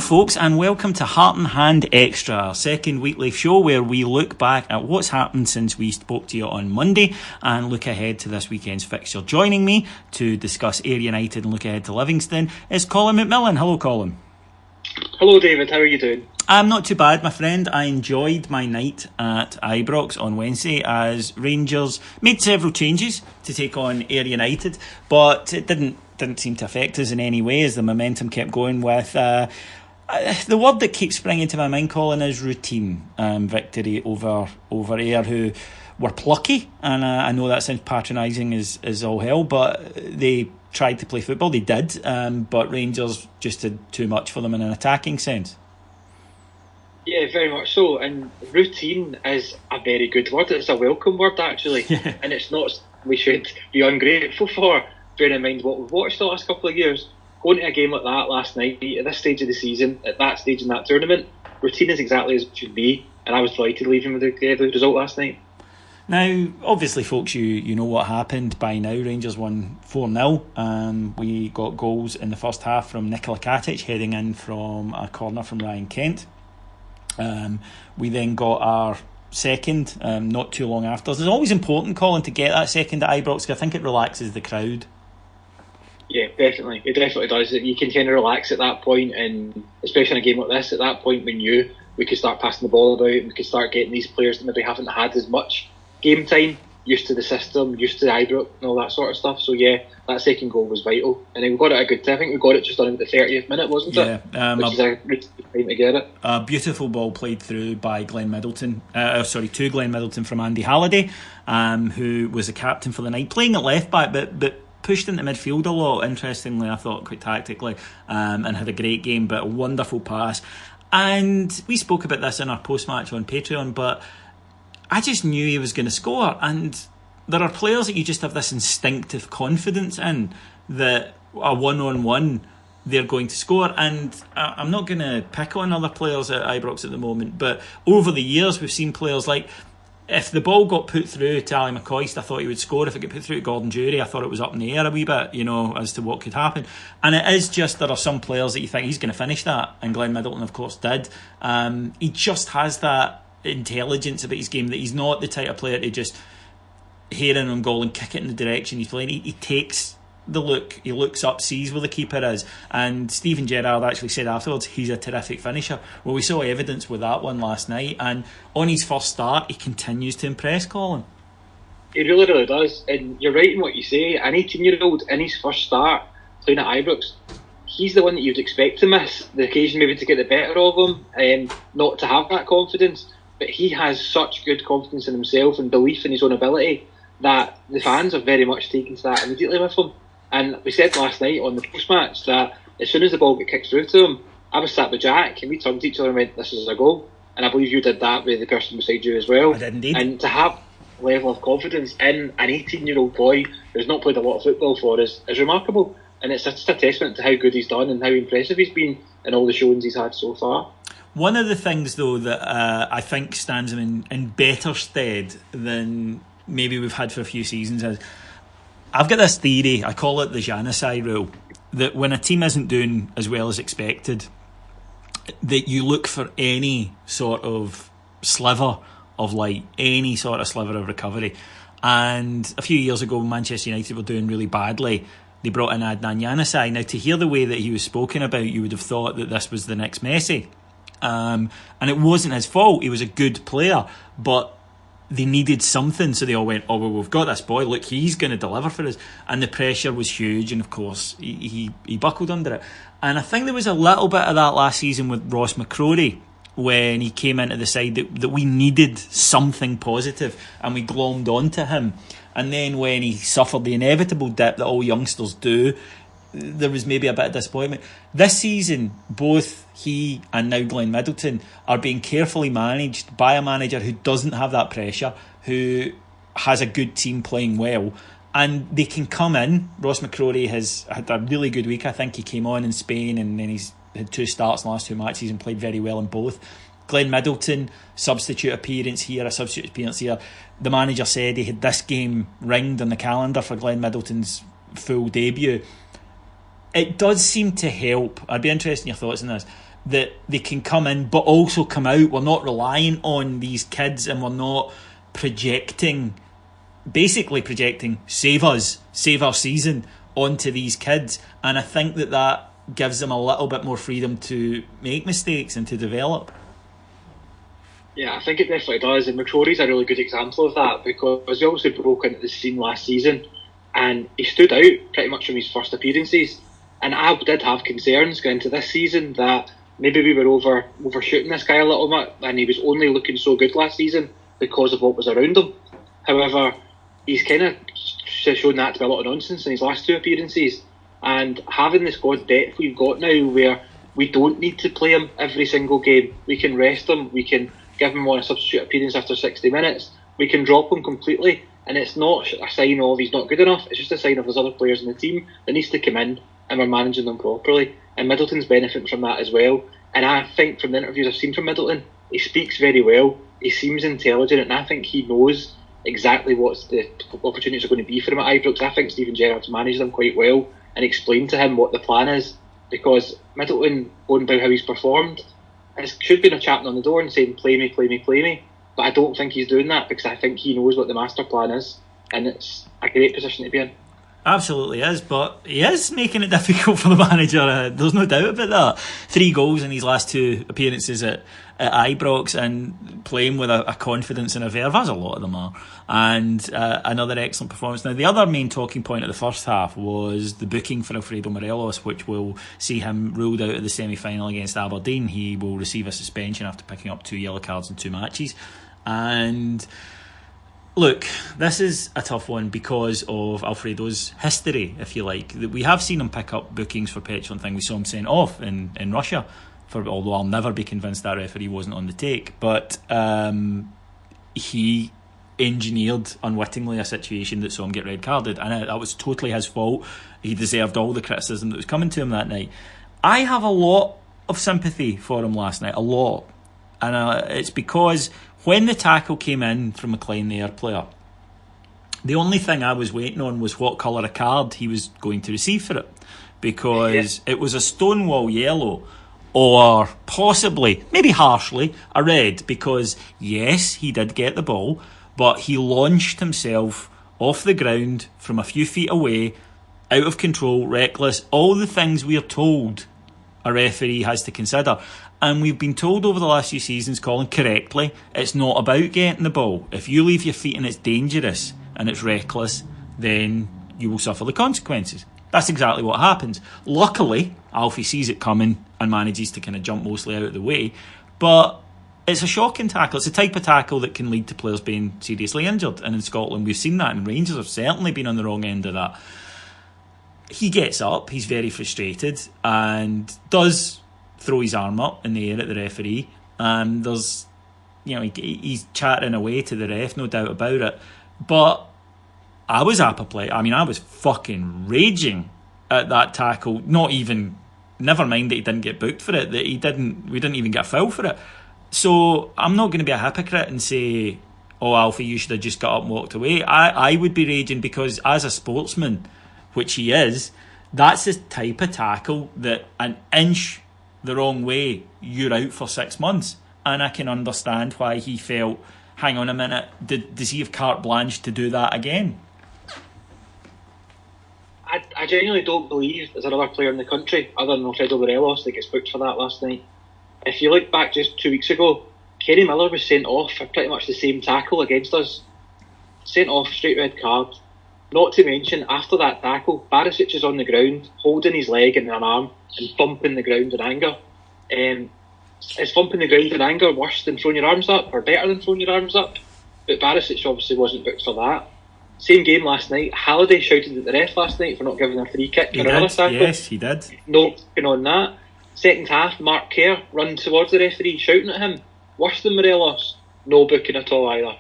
folks, and welcome to Heart and Hand Extra, our second weekly show where we look back at what's happened since we spoke to you on Monday and look ahead to this weekend's fixture. Joining me to discuss Ayr United and look ahead to Livingston is Colin McMillan. Hello, Colin. Hello, David. How are you doing? I'm not too bad, my friend. I enjoyed my night at Ibrox on Wednesday as Rangers made several changes to take on Ayr United, but it didn't seem to affect us in any way as the momentum kept going with the word that keeps springing to my mind, Colin, is routine. Victory over Ayr, who were plucky, and I know that sounds patronising as all hell, but they tried to play football. They did, but Rangers just did too much for them in an attacking sense. Yeah, very much so. And routine is a very good word. It's a welcome word, actually. Yeah. And it's not we should be ungrateful for, bearing in mind what we've watched the last couple of years. Going to a game like that last night, at this stage of the season, at that stage in that tournament, routine is exactly as it should be. And I was delighted leaving with the result last night. Now, obviously, folks, you know what happened by now. Rangers won 4-0. We got goals in the first half from Nikola Katic, heading in from a corner from Ryan Kent. We then got our second not too long after. It's always important, Colin, to get that second at Ibrox because I think it relaxes the crowd. Yeah, definitely. It definitely does. You can kind of relax at that point, and especially in a game like this, at that point we knew we could start passing the ball about and we could start getting these players that maybe haven't had as much game time, used to the system, used to Ibrox and all that sort of stuff. So yeah, that second goal was vital, and we got it at a good time. I think we got it just on about the 30th minute, wasn't it? Yeah, which is a good time to get it. A beautiful ball played through by Glenn Middleton, to Glenn Middleton from Andy Halliday, who was the captain for the night, playing at left back, but pushed into midfield a lot, interestingly, I thought, quite tactically, and had a great game, but a wonderful pass. And we spoke about this in our post-match on Patreon, but I just knew he was going to score, and there are players that you just have this instinctive confidence in that a one-on-one they're going to score. And I'm not going to pick on other players at Ibrox at the moment, but over the years we've seen players like, if the ball got put through to Ali McCoist, I thought he would score. If it got put through to Gordon Jury, I thought it was up in the air a wee bit, as to what could happen. And it is just, there are some players that you think he's going to finish that, and Glenn Middleton of course did. He just has that intelligence about his game, that he's not the type of player to just hear in on goal and kick it in the direction he's playing. He takes the look, he looks up, sees where the keeper is, and Stephen Gerrard actually said afterwards he's a terrific finisher. Well, we saw evidence with that one last night, and on his first start he continues to impress, Colin. He really, really does. And you're right in what you say. An 18-year-old in his first start playing at Ibrox, he's the one that you'd expect to miss the occasion, maybe to get the better of him, and not to have that confidence. But he has such good confidence in himself and belief in his own ability that the fans have very much taken to that immediately with him. And we said last night on the post-match that as soon as the ball got kicked through to him, I was sat with Jack and we turned to each other and went, this is a goal. And I believe you did that with the person beside you as well. I did indeed. And to have a level of confidence in an 18-year-old boy who's not played a lot of football for us is remarkable. And it's just a testament to how good he's done and how impressive he's been in all the showings he's had so far. One of the things, though, that I think stands him in better stead than maybe we've had for a few seasons is, I've got this theory, I call it the Janusai rule, that when a team isn't doing as well as expected, that you look for any sort of sliver of light, any sort of sliver of recovery. And a few years ago, when Manchester United were doing really badly, they brought in Adnan Janusai. Now, to hear the way that he was spoken about, you would have thought that this was the next Messi. And it wasn't his fault. He was a good player, but they needed something, so they all went, oh well, we've got this boy, look, he's going to deliver for us. And the pressure was huge, and of course he buckled under it. And I think there was a little bit of that last season with Ross McCrory when he came into the side, that we needed something positive and we glommed onto him. And then when he suffered the inevitable dip that all youngsters do, there was maybe a bit of disappointment. This season, both he and now Glenn Middleton are being carefully managed by a manager who doesn't have that pressure, who has a good team playing well, and they can come in. Ross McCrory has had a really good week. I think he came on in Spain and then he's had 2 starts in the last 2 matches and played very well in both. Glenn Middleton, substitute appearance here, a substitute appearance here. The manager said he had this game ringed on the calendar for Glenn Middleton's full debut. It does seem to help. I'd be interested in your thoughts on this. that they can come in but also come out. We're not relying on these kids, and we're not basically projecting save us, save our season onto these kids. And I think that gives them a little bit more freedom to make mistakes and to develop. Yeah, I think it definitely does, and McCrory's a really good example of that, because he obviously broke into the scene last season and he stood out pretty much from his first appearances. And I did have concerns going into this season that maybe we were overshooting this guy a little bit, and he was only looking so good last season because of what was around him. However, he's kind of shown that to be a lot of nonsense in his last 2 appearances. And having the squad depth we've got now, where we don't need to play him every single game, we can rest him, we can give him on a substitute appearance after 60 minutes, we can drop him completely, and it's not a sign of he's not good enough, it's just a sign of there's other players in the team that needs to come in and we're managing them properly. And Middleton's benefiting from that as well. And I think from the interviews I've seen from Middleton, he speaks very well, he seems intelligent, and I think he knows exactly what the opportunities are going to be for him at Ibrox. I think Stephen Gerrard's managed them quite well and explained to him what the plan is, because Middleton, going by how he's performed, it should be a chapping on the door and saying play me, play me, play me, but I don't think he's doing that, because I think he knows what the master plan is, and it's a great position to be in. Absolutely is, but he is making it difficult for the manager. There's no doubt about that. 3 goals in his last 2 appearances at Ibrox, and playing with a confidence and a verve, as a lot of them are. And another excellent performance. Now, the other main talking point of the first half was the booking for Alfredo Morelos, which will see him ruled out of the semi-final against Aberdeen. He will receive a suspension after picking up 2 yellow cards in 2 matches. And look, this is a tough one because of Alfredo's history, if you like. We have seen him pick up bookings for petulant thing. We saw him sent off in Russia, although I'll never be convinced that referee wasn't on the take. But he engineered unwittingly a situation that saw him get red carded, and that was totally his fault. He deserved all the criticism that was coming to him that night. I have a lot of sympathy for him last night, a lot. And it's because when the tackle came in from McLean, the Ayr player, the only thing I was waiting on was what colour of card he was going to receive for it, because it was a stonewall yellow, or possibly, maybe harshly, a red, because yes, he did get the ball, but he launched himself off the ground from a few feet away, out of control, reckless, all the things we are told a referee has to consider. And we've been told over the last few seasons, Colin, correctly, it's not about getting the ball. If you leave your feet and it's dangerous and it's reckless, then you will suffer the consequences. That's exactly what happens. Luckily, Alfie sees it coming and manages to kind of jump mostly out of the way. But it's a shocking tackle. It's a type of tackle that can lead to players being seriously injured. And in Scotland, we've seen that, and Rangers have certainly been on the wrong end of that. He gets up, he's very frustrated, and does throw his arm up in the air at the referee, and there's, he's chatting away to the ref, no doubt about it. But I was apoplectic. I mean, I was fucking raging at that tackle. Never mind that he didn't get booked for it, that we didn't even get a foul for it. So I'm not going to be a hypocrite and say, oh, Alfie, you should have just got up and walked away. I would be raging, because as a sportsman, which he is, that's the type of tackle that an inch the wrong way, you're out for 6 months. And I can understand why he felt, hang on a minute, does he have carte blanche to do that again? I genuinely don't believe there's another player in the country other than Alfredo Morelos that gets booked for that last night. If you look back just 2 weeks ago, Kenny Miller was sent off for pretty much the same tackle against us. Sent off, straight red card. Not to mention, after that tackle, Barisic is on the ground, holding his leg and an arm and thumping the ground in anger. Is thumping the ground in anger worse than throwing your arms up, or better than throwing your arms up? But Barisic obviously wasn't booked for that. Same game last night. Halliday shouted at the ref last night for not giving a free kick for another tackle. Yes, he did. No booking on that. Second half, Mark Kerr run towards the referee, shouting at him. Worse than Morelos. No booking at all either.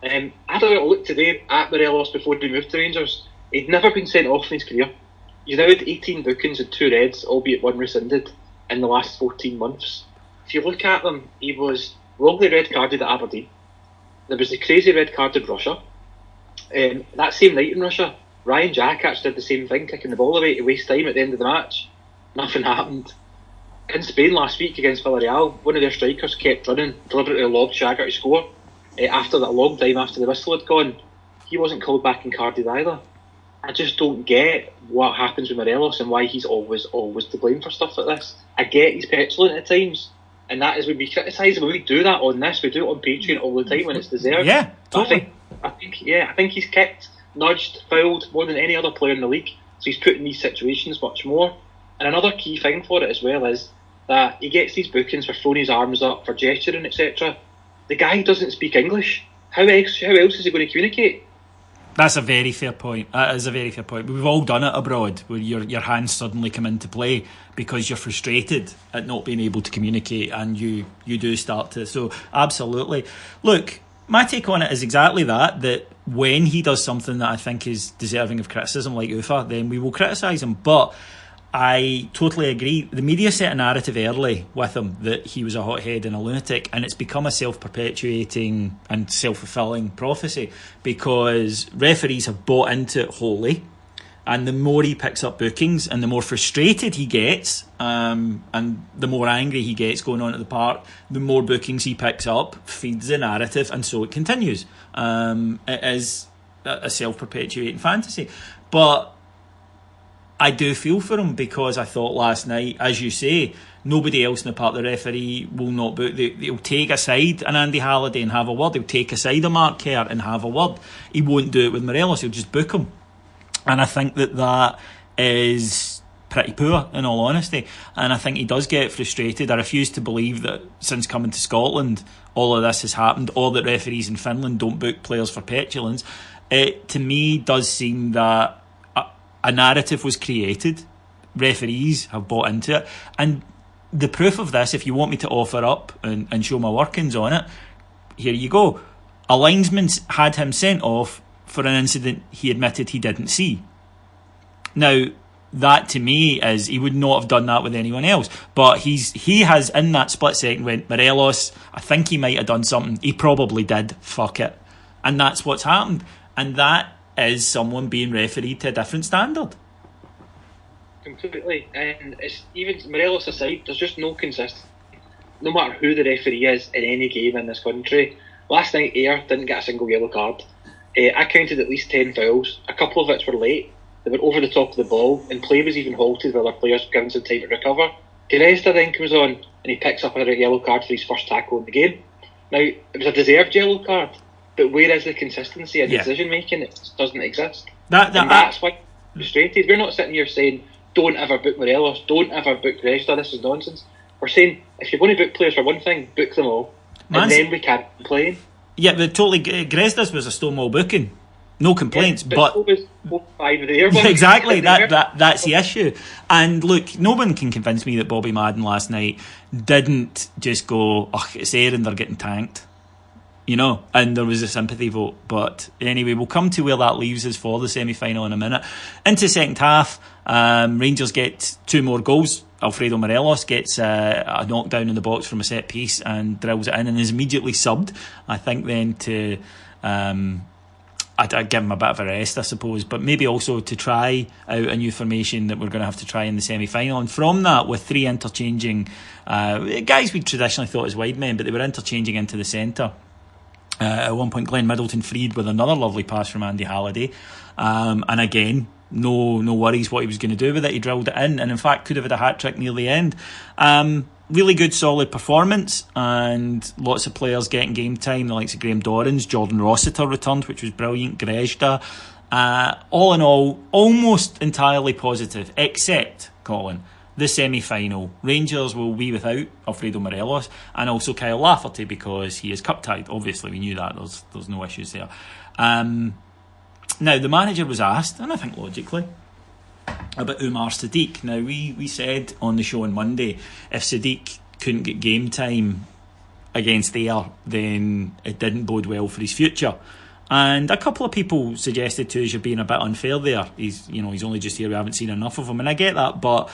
I had a little look today at Morelos before he moved to Rangers. He'd never been sent off in his career. He's now had 18 bookings and 2 reds, albeit 1 rescinded, in the last 14 months. If you look at them, he was wrongly red carded at Aberdeen. There was the crazy red card in Russia. That same night in Russia, Ryan Jack actually did the same thing, kicking the ball away to waste time at the end of the match. Nothing happened. in Spain last week against Villarreal, one of their strikers kept running, deliberately lobbed Shagger to score. After that, a long time after the whistle had gone, he wasn't called back and carded either. I just don't get what happens with Morelos and why he's always to blame for stuff like this. I get he's petulant at times, and that is when we criticise him. When we do that on this, we do it on Patreon all the time when it's deserved. Yeah, totally. I think he's kicked, nudged, fouled more than any other player in the league. So he's put in these situations much more. And another key thing for it as well is that he gets these bookings for throwing his arms up, for gesturing, etc. The guy doesn't speak English. How else is he going to communicate? That's a very fair point. That is a very fair point. We've all done it abroad, where your hands suddenly come into play because you're frustrated at not being able to communicate, and you do start to. So absolutely. Look, my take on it is exactly that when he does something that I think is deserving of criticism, like Ufa, then we will criticise him. But I totally agree. The media set a narrative early with him that he was a hothead and a lunatic, and it's become a self-perpetuating and self-fulfilling prophecy because referees have bought into it wholly, and the more he picks up bookings and the more frustrated he gets, and the more angry he gets going on at the park, the more bookings he picks up feeds the narrative, and so it continues. It is a self-perpetuating fantasy. But I do feel for him because I thought last night, as you say, nobody else in the park, the referee will not book. They'll take aside an Andy Halliday and have a word. He'll take aside a Mark Kerr and have a word. He won't do it with Morelos. He'll just book him. And I think that is pretty poor, in all honesty. And I think he does get frustrated. I refuse to believe that since coming to Scotland, all of this has happened, or that referees in Finland don't book players for petulance. It, to me, does seem that a narrative was created. Referees have bought into it. And the proof of this, if you want me to offer up and show my workings on it, here you go. A linesman had him sent off for an incident he admitted he didn't see. Now, that to me is, he would not have done that with anyone else. But he has, in that split second, went, Morelos, I think he might have done something. He probably did. Fuck it. And that's what's happened. And that is someone being refereed to a different standard. Completely. And it's, even Morelos aside, there's just no consistency. No matter who the referee is in any game in this country. Last night, Ayr didn't get a single yellow card. I counted at least 10 fouls. A couple of which were late. They were over the top of the ball, and play was even halted with other players given some time to recover. Teresta then comes on, and he picks up a yellow card for his first tackle in the game. Now, it was a deserved yellow card, but where is the consistency in decision making? It just doesn't exist. That's why I'm frustrated. We're not sitting here saying, don't ever book Morelos, don't ever book Gresta, this is nonsense. We're saying, if you're going to book players for one thing, book them all. And then we can't complain. Yeah, but totally, Gresta's was a stonewall booking. No complaints, but so was 5 of the Ayr ones. Exactly, that's the issue. And look, no one can convince me that Bobby Madden last night didn't just go, oh, it's Ayr and they're getting tanked. You know, and there was a sympathy vote. But anyway, we'll come to where that leaves us for the semi-final in a minute. Into second half, Rangers get 2 more goals. Alfredo Morelos gets a knockdown in the box from a set piece and drills it in and is immediately subbed. I think then to I'd give him a bit of a rest, I suppose, but maybe also to try out a new formation that we're going to have to try in the semi-final. And from that, with 3 interchanging guys we traditionally thought as wide men, but they were interchanging into the centre. At one point, Glenn Middleton freed with another lovely pass from Andy Halliday, and again, no worries what he was going to do with it. He drilled it in, and in fact could have had a hat-trick near the end. Really good, solid performance, and lots of players getting game time. The likes of Graham Dorrans, Jordan Rossiter returned, which was brilliant. Grezda. All in all, almost entirely positive, except, Colin, the semi-final. Rangers will be without Alfredo Morelos and also Kyle Lafferty because he is cup-tied. Obviously, we knew that. There's no issues there. Now, the manager was asked, and I think logically, about Umar Sadiq. Now, we said on the show on Monday, if Sadiq couldn't get game time against Ayr, then it didn't bode well for his future. And a couple of people suggested to us you're being a bit unfair there. He's only just here, we haven't seen enough of him, and I get that, but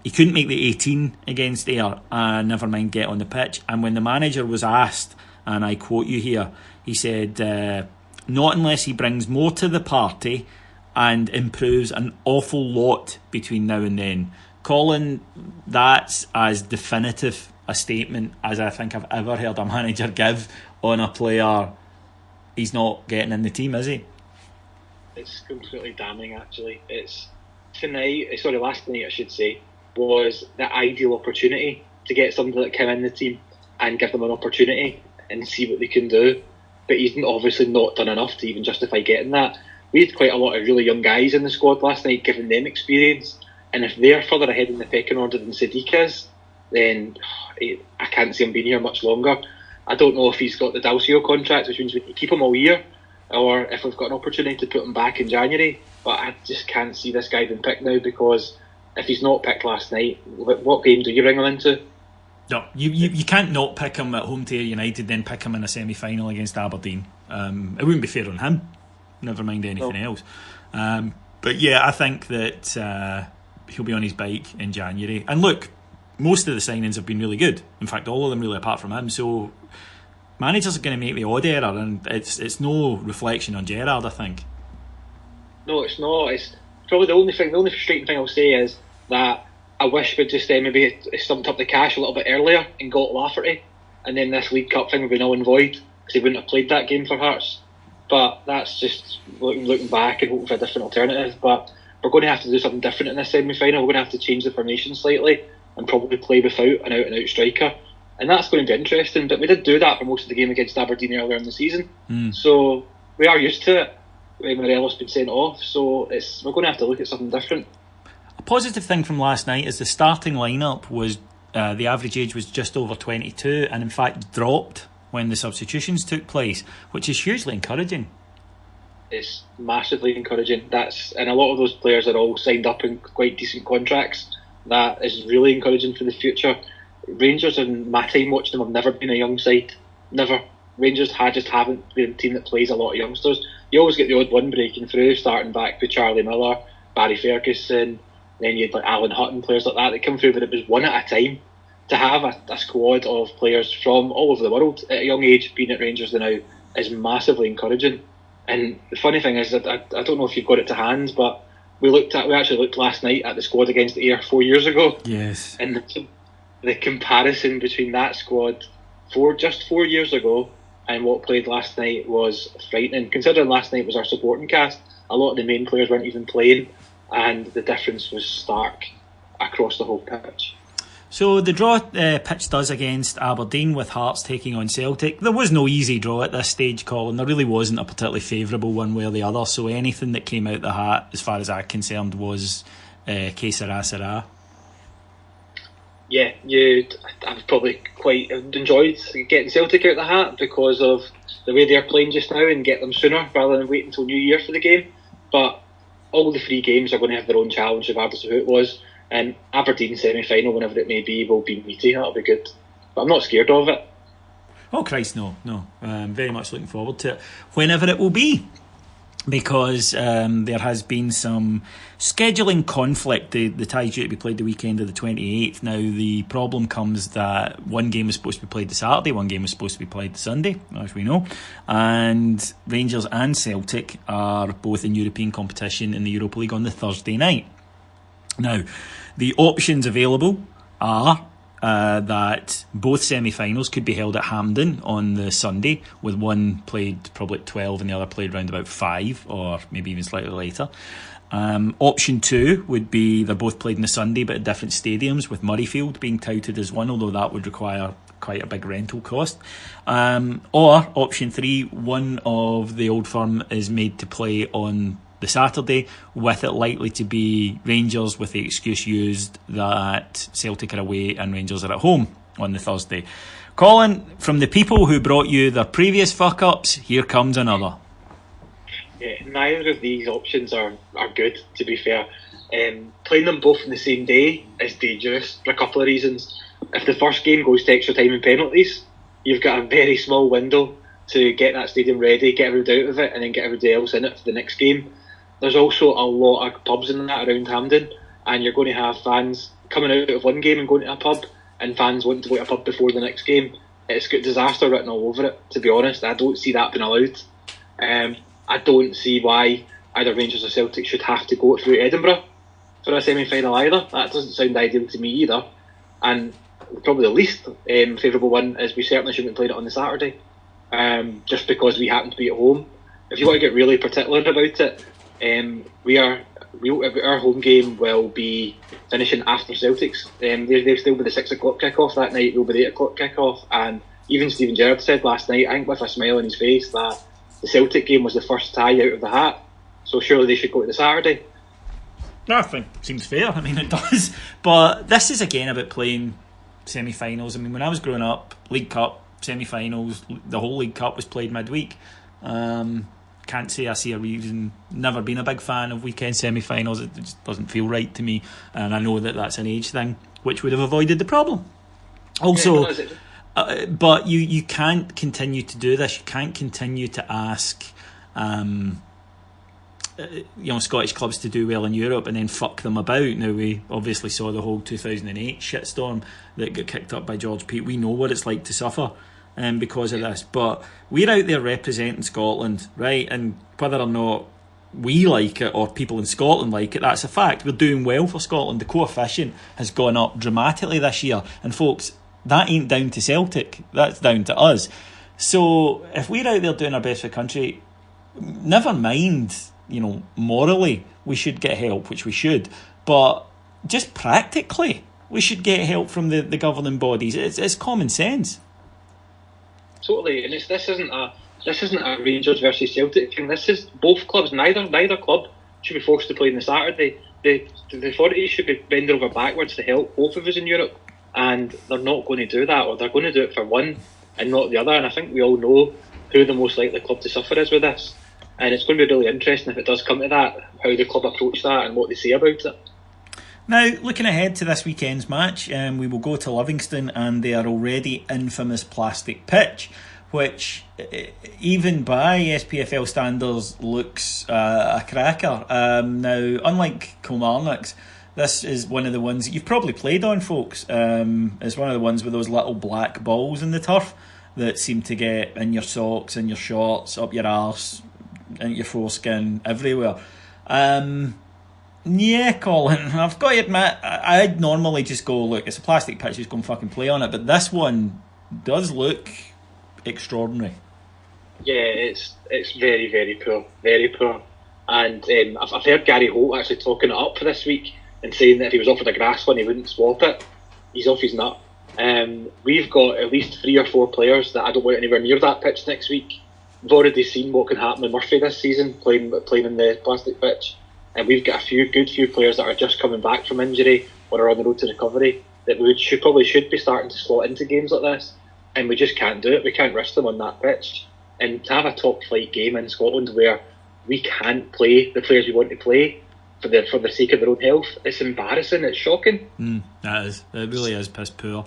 he couldn't make the 18 against Ayr, never mind get on the pitch. And when the manager was asked, and I quote you here, he said, not unless he brings more to the party and improves an awful lot between now and then Colin, that's as definitive a statement as I think I've ever heard a manager give on a player. He's not getting in the team, is he? It's completely damning, actually. Last night, I should say, was the ideal opportunity to get somebody that came in the team and give them an opportunity and see what they can do. But he's obviously not done enough to even justify getting that. We had quite a lot of really young guys in the squad last night, giving them experience. And if they're further ahead in the pecking order than Sadiq is, then I can't see him being here much longer. I don't know if he's got the Dalcio contract, which means we can keep him all year, or if we've got an opportunity to put him back in January. But I just can't see this guy being picked now, because if he's not picked last night, what game do you bring him into? No, you can't not pick him at home to United, then pick him in a semi-final against Aberdeen. It wouldn't be fair on him, never mind anything else. But yeah, I think that he'll be on his bike in January. And look, most of the signings have been really good. In fact, all of them really, apart from him. So managers are going to make the odd error, and it's no reflection on Gerrard, I think. No, it's not. It's probably the only frustrating thing I'll say is that I wish we'd just maybe stumped up the cash a little bit earlier and got Lafferty, and then this League Cup thing would be null and void, because he wouldn't have played that game for Hearts. But that's just looking back and hoping for a different alternative. But we're going to have to do something different in this semi-final. We're going to have to change the formation slightly and probably play without an out-and-out striker. And that's going to be interesting. But we did do that for most of the game against Aberdeen earlier in the season. So we are used to it. Morelos been sent off. So we're going to have to look at something different. A positive thing from last night is the starting lineup was the average age was just over 22, and in fact dropped when the substitutions took place, which is hugely encouraging. It's massively encouraging. And a lot of those players are all signed up in quite decent contracts. That is really encouraging for the future. Rangers, in my time watching them, have never been a young side. Never. Rangers just haven't been a team that plays a lot of youngsters. You always get the odd one breaking through, starting back with Charlie Miller, Barry Ferguson, then you had like Alan Hutton, players like that come through, but it was one at a time. To have a squad of players from all over the world at a young age being at Rangers now is massively encouraging. And the funny thing is that I don't know if you've got it to hand, but we actually looked last night at the squad against Ayr 4 years ago. Yes. And the comparison between that squad just 4 years ago and what played last night was frightening. Considering last night was our supporting cast, a lot of the main players weren't even playing, and the difference was stark across the whole pitch. So the draw pitched us against Aberdeen, with Hearts taking on Celtic. There was no easy draw at this stage, Colin. There really wasn't a particularly favourable one way or the other. So anything that came out the hat, as far as I'm concerned, was que sera, sera. Yeah, I've probably quite enjoyed getting Celtic out the hat because of the way they're playing just now, and get them sooner rather than wait until New Year for the game. But all the three games are going to have their own challenge regardless of who it was. And Aberdeen semi-final, whenever it may be, will be meaty. That'll be good. But I'm not scared of it. Oh Christ, no. Very much looking forward to it, whenever it will be. Because there has been some scheduling conflict. The tie's due to be played the weekend of the 28th. Now the problem comes that one game was supposed to be played the Saturday, one game was supposed to be played the Sunday, as we know. And Rangers and Celtic are both in European competition in the Europa League on the Thursday night. Now, the options available are that both semi-finals could be held at Hampden on the Sunday, with one played probably at 12 and the other played around about 5, or maybe even slightly later. Option 2 would be they're both played on the Sunday but at different stadiums, with Murrayfield being touted as one, although that would require quite a big rental cost. Or option 3, one of the Old Firm is made to play on the Saturday, with it likely to be Rangers, with the excuse used that Celtic are away and Rangers are at home on the Thursday. Colin, from the people who brought you their previous fuck-ups, here comes another. Yeah, neither of these options are good, to be fair. Playing them both on the same day is dangerous for a couple of reasons. If the first game goes to extra time and penalties, you've got a very small window to get that stadium ready, get everybody out of it, and then get everybody else in it for the next game. There's also a lot of pubs in that around Hampden, and you're going to have fans coming out of one game and going to a pub, and fans wanting to go to a pub before the next game. It's got disaster written all over it, to be honest. I don't see that being allowed. I don't see why either Rangers or Celtic should have to go through Edinburgh for a semi-final either. That doesn't sound ideal to me either. And probably the least favourable one is we certainly shouldn't have played it on the Saturday, just because we happen to be at home. If you want to get really particular about it, our home game will be finishing after Celtics. They'll still be the 6 o'clock kick-off that night. We'll be the 8 o'clock kick-off. And even Steven Gerrard said last night, I think with a smile on his face, that the Celtic game was the first tie out of the hat. So surely they should go to the Saturday. I think it seems fair. I mean, it does. But this is again about playing semi-finals. I mean, when I was growing up, League Cup, semi-finals, the whole League Cup was played midweek. Can't say I see a reason. Never been a big fan of weekend semi-finals. It just doesn't feel right to me. And I know that that's an age thing, which would have avoided the problem. Also, but you can't continue to do this. You can't continue to ask Scottish clubs to do well in Europe and then fuck them about. Now, we obviously saw the whole 2008 shitstorm that got kicked up by George Pete. We know what it's like to suffer because of this, but we're out there representing Scotland, right? And whether or not we like it or people in Scotland like it, that's a fact. We're doing well for Scotland. The coefficient has gone up dramatically this year, and folks, that ain't down to Celtic, that's down to us. So if we're out there doing our best for the country, never mind, morally we should get help, which we should, but just practically we should get help from the governing bodies. It's common sense. Totally, and this isn't a Rangers versus Celtic thing. This is both clubs. Neither club should be forced to play on the Saturday. The authorities should be bending over backwards to help both of us in Europe, and they're not going to do that, or they're going to do it for one and not the other. And I think we all know who the most likely club to suffer is with this. And it's going to be really interesting if it does come to that, how the club approach that and what they say about it. Now, looking ahead to this weekend's match, we will go to Livingston and their already infamous plastic pitch, which, even by SPFL standards, looks a cracker. Now, unlike Kilmarnock's, this is one of the ones that you've probably played on, folks. It's one of the ones with those little black balls in the turf that seem to get in your socks, in your shorts, up your arse, in your foreskin, everywhere. Yeah, Colin, I've got to admit, I'd normally just go, look, it's a plastic pitch, just go and fucking play on it, but this one does look extraordinary. Yeah, it's very, very poor, very poor. And I've heard Gary Holt actually talking it up for this week and saying that if he was offered a grass one, he wouldn't swap it. He's off his nut. We've got at least 3 or 4 players that I don't want anywhere near that pitch next week. We've already seen what can happen with Murphy this season, playing in the plastic pitch. And we've got a good few players that are just coming back from injury or are on the road to recovery that we should be starting to slot into games like this, and we just can't do it. We can't risk them on that pitch. And to have a top flight game in Scotland where we can't play the players we want to play for the sake of their own health, it's embarrassing. It's shocking. That is. It really is piss poor.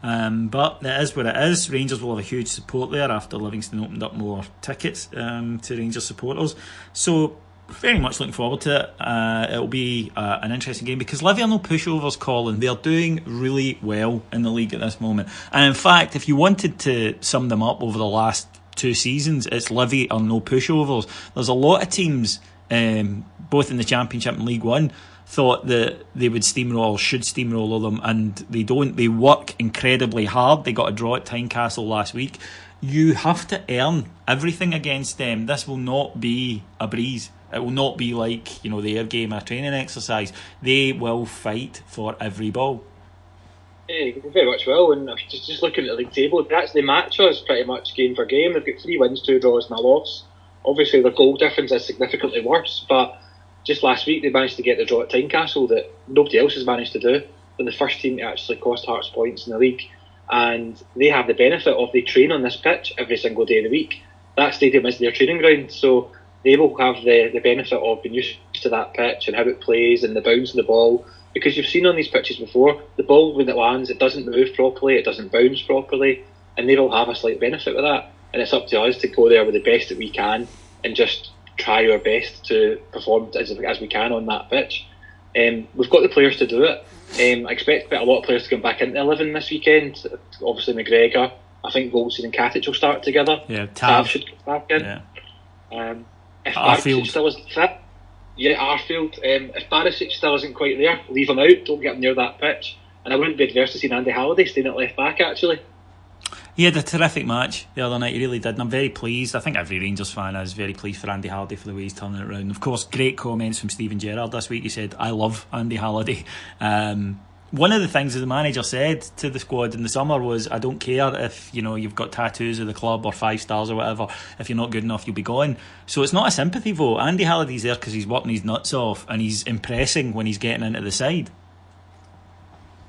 But it is what it is. Rangers will have a huge support there after Livingston opened up more tickets to Rangers supporters. So very much looking forward to it. It'll be an interesting game because Livy are no pushovers, Colin. They're doing really well in the league at this moment. And in fact, if you wanted to sum them up over the last 2 seasons, it's Livy are no pushovers. There's a lot of teams, both in the Championship and League One, thought that they would should steamroller them, and they don't. They work incredibly hard. They got a draw at Tynecastle last week. You have to earn everything against them. This will not be a breeze. It will not be like, the air game, a training exercise. They will fight for every ball. Yeah, very much will. And just looking at the league table, they actually match us pretty much game for game. They've got 3 wins, 2 draws and a loss. Obviously their goal difference is significantly worse, but just last week they managed to get the draw at Tynecastle that nobody else has managed to do. They're the first team to actually cost Hearts points in the league, and they have the benefit of they train on this pitch every single day of the week. That stadium is their training ground, so they will have the benefit of being used to that pitch and how it plays and the bounce of the ball, because you've seen on these pitches before, the ball when it lands, it doesn't move properly, it doesn't bounce properly, and they will have a slight benefit with that. And it's up to us to go there with the best that we can and just try our best to perform as we can on that pitch. We've got the players to do it. I expect quite a lot of players to come back into 11 this weekend. Obviously McGregor, I think Goldstein and Katic will start together. Yeah, Tav should come back in. Yeah. If Arfield still isn't fit, Yeah, Arfield. If Barisic still isn't quite there, leave him out. Don't get him near that pitch. And I wouldn't be adverse to seeing Andy Halliday staying at left back, actually. He had a terrific match the other night, he really did, and I'm very pleased. I think every Rangers fan is very pleased for Andy Halliday for the way he's turning it around. Of course, great comments from Steven Gerrard this week. He said, I love Andy Halliday. One of the things that the manager said to the squad in the summer was, I don't care if you've got tattoos of the club or 5 stars or whatever, if you're not good enough you'll be gone. So it's not a sympathy vote. Andy Halliday's there because he's working his nuts off and he's impressing when he's getting into the side.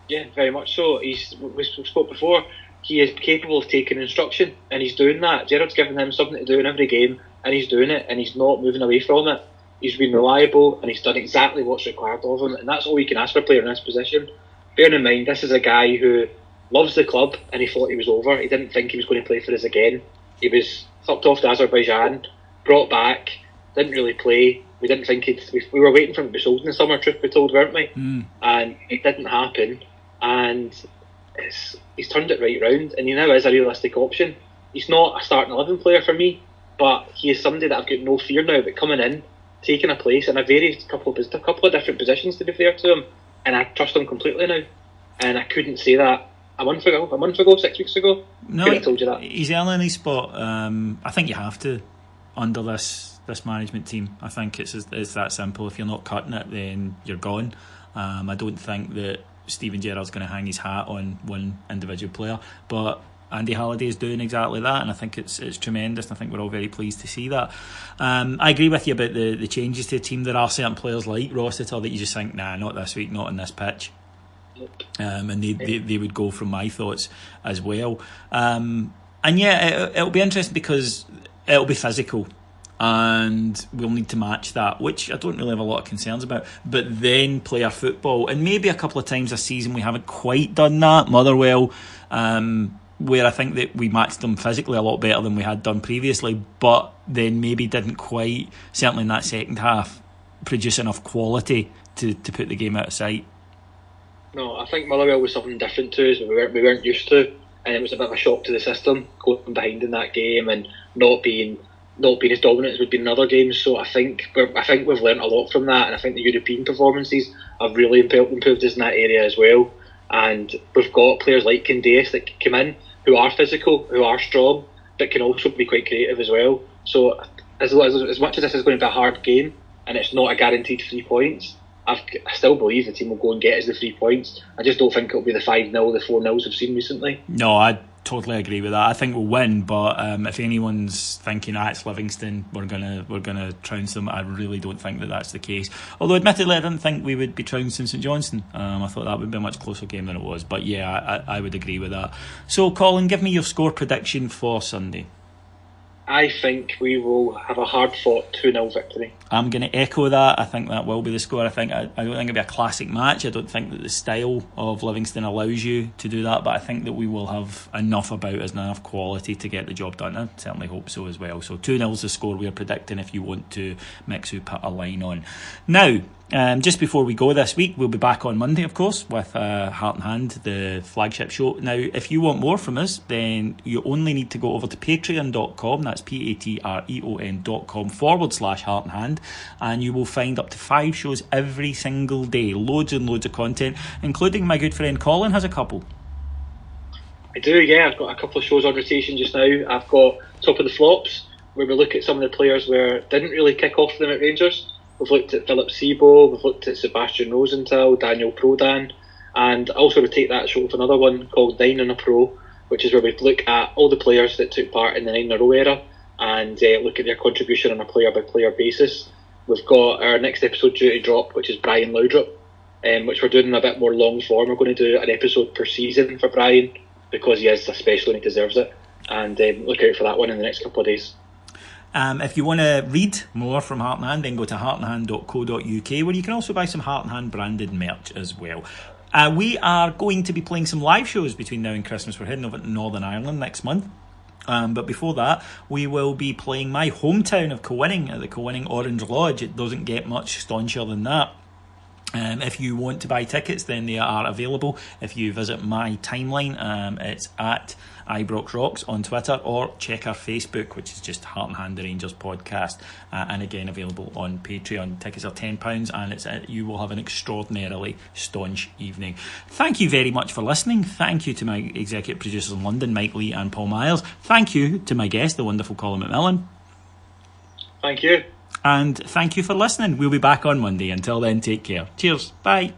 Yeah, very much so. We spoke before, he is capable of taking instruction and he's doing that. Gerrard's giving him something to do in every game and he's doing it and he's not moving away from it. He's been reliable and he's done exactly what's required of him, and that's all you can ask for a player in this position. Bearing in mind, this is a guy who loves the club and he thought he was over. He didn't think he was going to play for us again. He was thumped off to Azerbaijan, brought back, didn't really play. We didn't think we were waiting for him to be sold in the summer, truth be told, weren't we? And it didn't happen. And he's turned it right round, and he now is a realistic option. He's not a starting 11 player for me, but he is somebody that I've got no fear now about coming in, taking a place in a couple of different positions, to be fair to him. And I trust him completely now. And I couldn't say that a month ago, 6 weeks ago. No, couldn't have told you that. He's earning his spot. I think you have to under this management team. I think it's that simple. If you're not cutting it, then you're gone. I don't think that Steven Gerrard's going to hang his hat on one individual player, but Andy Halliday is doing exactly that, and I think it's tremendous, and I think we're all very pleased to see that. I agree with you about the changes to the team. There are certain players like Rossiter that you just think, nah, not this week, not on this pitch. And they would go from my thoughts as well. And yeah, it'll be interesting because it'll be physical and we'll need to match that, which I don't really have a lot of concerns about, but then play our football. And maybe a couple of times this season we haven't quite done that. Motherwell, where I think that we matched them physically a lot better than we had done previously, but then maybe didn't quite, certainly in that second half, produce enough quality to put the game out of sight. No, I think Motherwell was something different to us. We weren't used to, and it was a bit of a shock to the system going behind in that game and not being as dominant as we'd been in other games. So I think we've learnt a lot from that, and I think the European performances have really improved us in that area as well. And we've got players like Candace that can come in who are physical, who are strong, but can also be quite creative as well. So as much as this is going to be a hard game and it's not a guaranteed 3 points, I still believe the team will go and get us the 3 points. I just don't think it'll be the 5-0, the 4-0s we've seen recently. No, I totally agree with that. I think we'll win, but if anyone's thinking it's Livingston, we're gonna trounce them, I really don't think that that's the case. Although admittedly I didn't think we would be trouncing St Johnstone. I thought that would be a much closer game than it was, but yeah, I would agree with that. So Colin, give me your score prediction for Sunday. I think we will have a hard-fought 2-0 victory. I'm going to echo that. I think that will be the score. I don't think it'll be a classic match. I don't think that the style of Livingston allows you to do that, but I think that we will have enough about us and enough quality to get the job done. I certainly hope so as well. So 2-0 is the score we are predicting if you want to mix who put a line on. Now, just before we go this week, we'll be back on Monday, of course, with Heart and Hand, the flagship show. Now, if you want more from us, then you only need to go over to patreon.com, that's patreon.com/Heart and Hand, and you will find up to 5 shows every single day. Loads and loads of content, including my good friend Colin has a couple. I do, yeah. I've got a couple of shows on rotation just now. I've got Top of the Flops, where we look at some of the players where it didn't really kick off for them at Rangers. We've looked at Philip Sebo, we've looked at Sebastian Rosenthal, Daniel Prodan, and I also take that show with another one called 9 in a Pro, which is where we look at all the players that took part in the 9 in a row era and look at their contribution on a player-by-player basis. We've got our next episode due to drop, which is Brian Laudrup, which we're doing in a bit more long form. We're going to do an episode per season for Brian because he is a special and he deserves it. And look out for that one in the next couple of days. If you want to read more from Heart and Hand, then go to heartandhand.co.uk, where you can also buy some Heart and Hand branded merch as well. We are going to be playing some live shows between now and Christmas. We're heading over to Northern Ireland next month. But before that, we will be playing my hometown of Colwinning at the Colwinning Orange Lodge. It doesn't get much stauncher than that. If you want to buy tickets, then they are available. If you visit my timeline, it's at Ibrox Rocks on Twitter, or check our Facebook, which is just Heart and Hand the Rangers podcast, and again available on Patreon. Tickets are £10, and you will have an extraordinarily staunch evening. Thank you very much for listening. Thank you to my executive producers in London, Mike Lee and Paul Miles. Thank you to my guest, the wonderful Colin McMillan. Thank you. And thank you for listening. We'll be back on Monday. Until then, take care. Cheers. Bye.